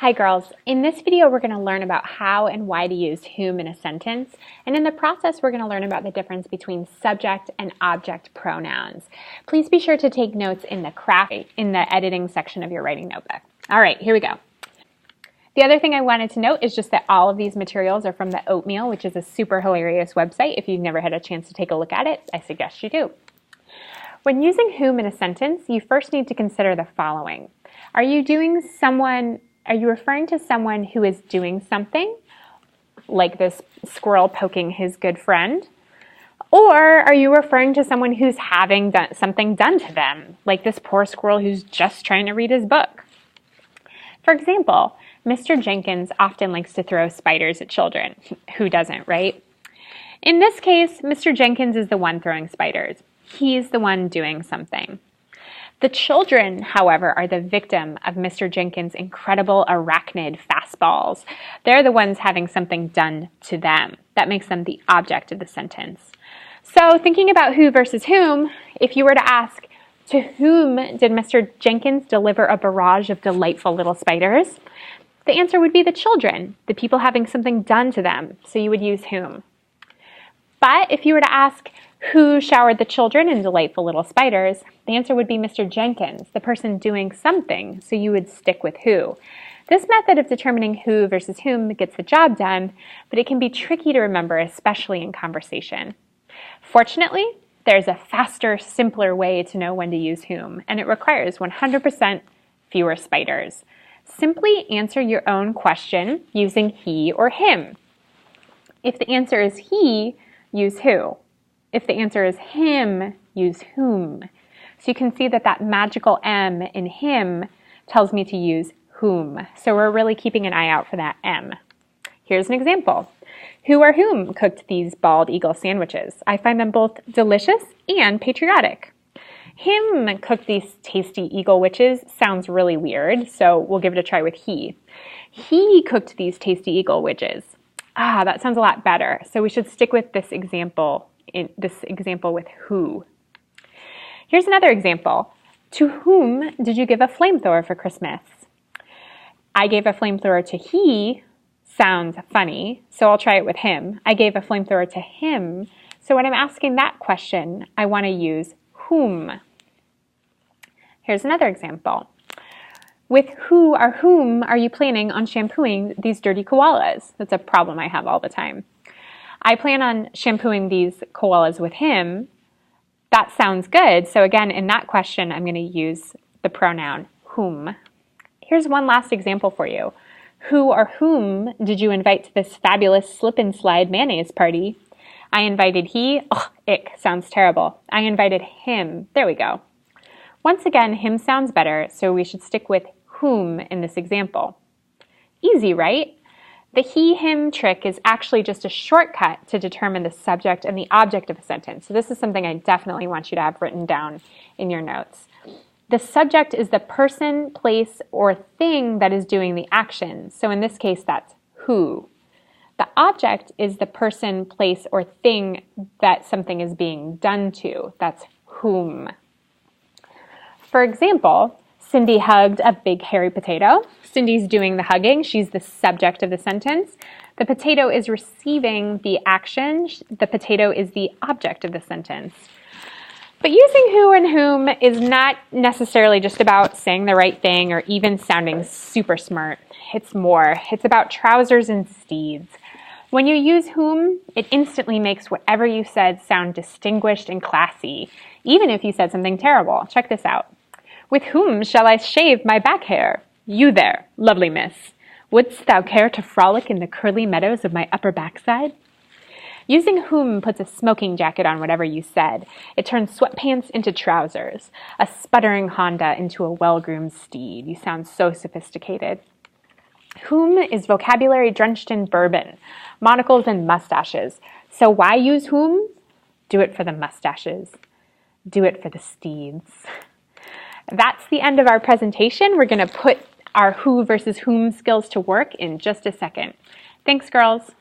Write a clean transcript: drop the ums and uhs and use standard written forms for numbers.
Hi girls, in this video we're going to learn about how and why to use whom in a sentence, and in the process we're going to learn about the difference between subject and object pronouns. Please be sure to take notes in the editing section of your writing notebook. All right, here we go. The other thing I wanted to note is just that all of these materials are from the Oatmeal, which is a super hilarious website. If you've never had a chance to take a look at it, I suggest you do. When using whom in a sentence, you first need to consider the following. Are you referring to someone who is doing something, like this squirrel poking his good friend? Or are you referring to someone who's having something done to them, like this poor squirrel who's just trying to read his book? For example, Mr. Jenkins often likes to throw spiders at children. Who doesn't, right? In this case, Mr. Jenkins is the one throwing spiders. He's the one doing something. The children, however, are the victim of Mr. Jenkins' incredible arachnid fastballs. They're the ones having something done to them. That makes them the object of the sentence. So thinking about who versus whom, if you were to ask, to whom did Mr. Jenkins deliver a barrage of delightful little spiders? The answer would be the children, the people having something done to them. So you would use whom. But if you were to ask, who showered the children in delightful little spiders? The answer would be Mr. Jenkins, the person doing something, so you would stick with who. This method of determining who versus whom gets the job done, but it can be tricky to remember, especially in conversation. Fortunately, there's a faster, simpler way to know when to use whom, and it requires 100% fewer spiders. Simply answer your own question using he or him. If the answer is he, use who. If the answer is him, use whom. So you can see that magical M in him tells me to use whom. So we're really keeping an eye out for that M. Here's an example. Who or whom cooked these bald eagle sandwiches? I find them both delicious and patriotic. Him cooked these tasty eagle witches sounds really weird, so we'll give it a try with he. He cooked these tasty eagle witches. That sounds a lot better. So we should stick with this example with who. Here's another example. To whom did you give a flamethrower for Christmas? I gave a flamethrower to he. Sounds funny, so I'll try it with him. I gave a flamethrower to him. So when I'm asking that question, I want to use whom. Here's another example. With who or whom are you planning on shampooing these dirty koalas? That's a problem I have all the time. I plan on shampooing these koalas with him. That sounds good. So again, in that question, I'm going to use the pronoun whom. Here's one last example for you. Who or whom did you invite to this fabulous slip and slide mayonnaise party? I invited he. Ugh, ick, sounds terrible. I invited him. There we go. Once again, him sounds better, so we should stick with whom in this example. Easy, right? The he-him trick is actually just a shortcut to determine the subject and the object of a sentence. So this is something I definitely want you to have written down in your notes. The subject is the person, place, or thing that is doing the action. So in this case, that's who. The object is the person, place, or thing that something is being done to. That's whom. For example, Cindy hugged a big hairy potato. Cindy's doing the hugging. She's the subject of the sentence. The potato is receiving the action. The potato is the object of the sentence. But using who and whom is not necessarily just about saying the right thing or even sounding super smart. It's more. It's about trousers and steeds. When you use whom, it instantly makes whatever you said sound distinguished and classy, even if you said something terrible. Check this out. With whom shall I shave my back hair? You there, lovely miss. Wouldst thou care to frolic in the curly meadows of my upper backside? Using whom puts a smoking jacket on whatever you said. It turns sweatpants into trousers, a sputtering Honda into a well-groomed steed. You sound so sophisticated. Whom is vocabulary drenched in bourbon, monocles and mustaches. So why use whom? Do it for the mustaches. Do it for the steeds. That's the end of our presentation. We're going to put our who versus whom skills to work in just a second. Thanks, girls.